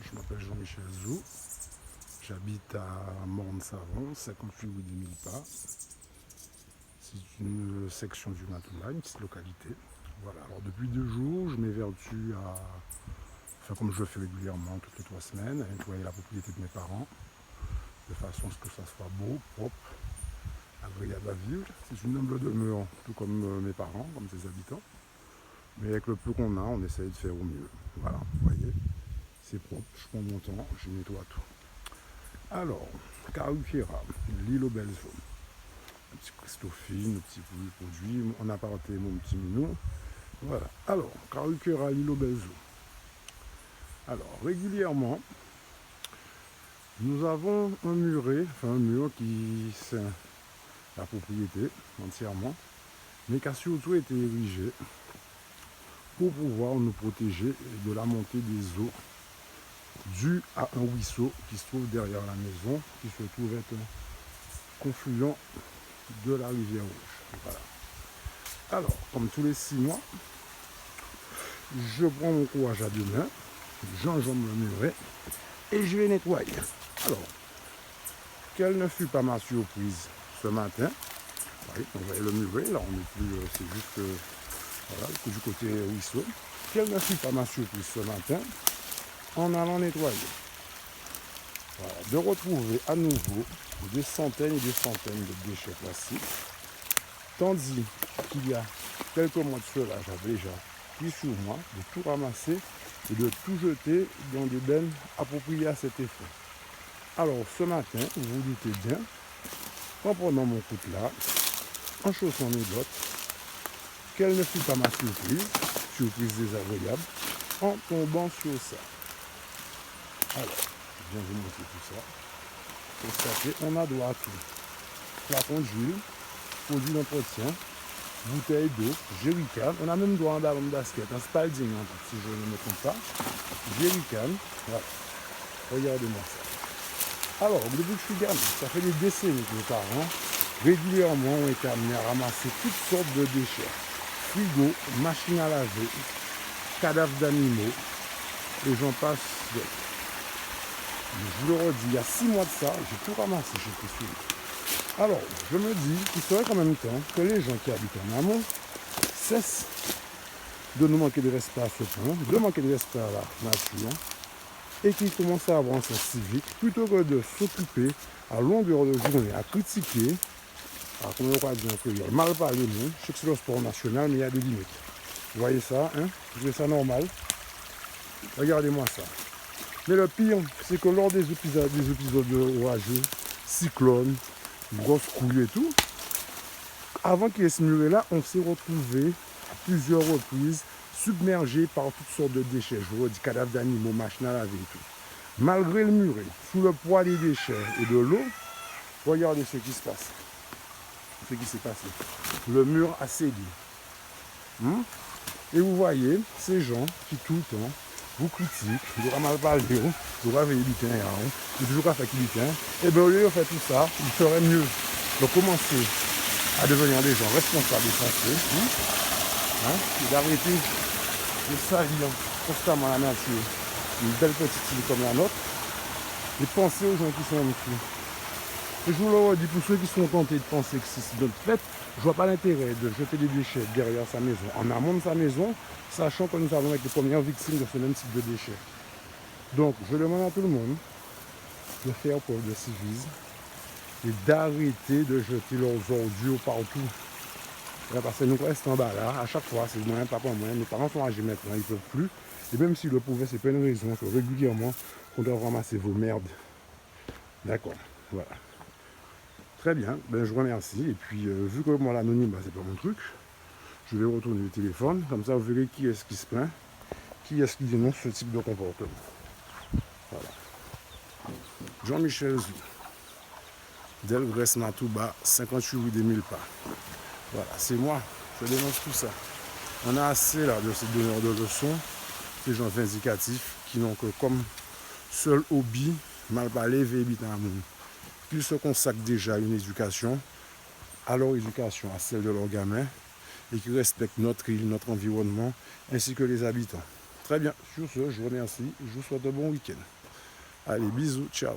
je m'appelle Jean-Michel Zou, j'habite à Morne-Savon, 58 rue des Mille Pas. C'est une section du Matouba, une petite localité. Voilà, alors depuis 2 jours, je m'évertue à faire comme je le fais régulièrement, toutes les 3 semaines, à nettoyer la propriété de mes parents, de façon à ce que ça soit beau, propre, agréable à vivre. C'est une humble demeure, tout comme mes parents, comme ses habitants. Mais avec le peu qu'on a, on essaye de faire au mieux. Voilà, vous voyez, c'est propre, je prends mon temps, je nettoie tout. Alors, Caruquera, l'île aux belles eaux. Un petit Christophine, un petit produit, on a parté mon petit minou. Voilà. Alors, Caruquera, l'île aux belles eaux. Alors, régulièrement, nous avons un muret, enfin un mur qui c'est la propriété entièrement, mais qui a surtout été érigé pour pouvoir nous protéger de la montée des eaux due à un ruisseau qui se trouve derrière la maison, qui se trouve être un confluent de la rivière Rouge. Voilà. Alors, comme tous les 6 mois, je prends mon courage à 2 mains, j'enjambe le muret et je vais nettoyer. Alors, quelle ne fut pas ma surprise ce matin. Oui, on voyait le muret, là on n'est plus, c'est juste voilà, du côté ruisseau. Quelle ne fut pas ma surprise ce matin en allant nettoyer. Voilà, de retrouver à nouveau des centaines et des centaines de déchets plastiques. Tandis qu'il y a quelques mois de cela, j'avais déjà pris sur moi de tout ramasser et de tout jeter dans des bennes appropriées à cet effet. Alors ce matin, vous vous doutez bien, en prenant mon coutelas, en chaussant mes bottes, quelle ne fut pas ma surprise, surprise désagréable, en tombant sur ça. Alors, je viens vous montrer tout ça. Constatez, on a droit à tout. Flacon d'huile, produit d'entretien, bouteille d'eau, jerrycan. On a même droit à un ballon de basket, un spalding, si je ne me trompe pas. Jerrycan, voilà. Regardez-moi ça. Alors, depuis que je suis gamin, ça fait des décennies que mes parents, régulièrement, ont été amenés à ramasser toutes sortes de déchets. Frigo, machine à laver, cadavres d'animaux, et j'en passe d'autres. Je vous le redis, il y a 6 mois de ça, j'ai tout ramassé chez Christine. Alors, je me dis qu'il serait quand même temps que les gens qui habitent en amont cessent de nous manquer de respect à ce point, de manquer de respect à la nature, et qu'ils commencent à avoir un sens civique, plutôt que de s'occuper à longueur de journée, à critiquer, à comme on va dire en créole, mal parler, non, je sais que c'est le sport national, mais il y a des limites. Vous voyez ça, hein? Vous trouvez ça normal? Regardez-moi ça. Mais le pire, c'est que lors des épisodes orageux, cyclones, grosses couilles et tout, avant qu'il y ait ce muret-là, on s'est retrouvé à plusieurs reprises submergé par toutes sortes de déchets. Je vous redis, cadavres d'animaux, machines à laver et tout. Malgré le muret, sous le poids des déchets et de l'eau, regardez ce qui se passe. Ce qui s'est passé. Le mur a cédé. Et vous voyez ces gens qui tout le temps vous critiquent, vous aurez mal parlé, vous avez évité vous toujours fait qu'il et bien au lieu de faire tout ça, il ferait mieux de commencer à devenir des gens responsables et sensés, et d'arrêter de salir constamment la nature, une belle petite île comme la nôtre, et penser aux gens qui sont en dessous. Et je vous le redis, pour ceux qui sont tentés de penser que c'est notre fait, je ne vois pas l'intérêt de jeter des déchets derrière sa maison, en amont de sa maison, sachant que nous allons être les premières victimes de ce même type de déchets. Donc, je demande à tout le monde de faire preuve de civisme et d'arrêter de jeter leurs ordures partout. Parce que nous restons en bas là, à chaque fois, c'est moyen, papa, moyen, mes parents sont âgés maintenant, ils ne peuvent plus. Et même s'ils le pouvaient, c'est pas une raison que régulièrement, on doit ramasser vos merdes. D'accord, voilà. Très bien, ben, je vous remercie. Et puis, vu que moi, l'anonyme, c'est pas mon truc, je vais retourner le téléphone. Comme ça, vous verrez qui est-ce qui se plaint, qui est-ce qui dénonce ce type de comportement. Voilà. Jean-Michel Zou, Delgrès Matouba, 58 rue des Mille Pas. Voilà, c'est moi, je dénonce tout ça. On a assez là de ces donneurs de leçons, ces gens vindicatifs qui n'ont que comme seul hobby mal parler et habiter un monde. Ils se consacrent déjà à une éducation, à leur éducation, à celle de leurs gamins, et qui respectent notre île, notre environnement, ainsi que les habitants. Très bien. Sur ce, je vous remercie. Je vous souhaite un bon week-end. Allez, bisous. Ciao.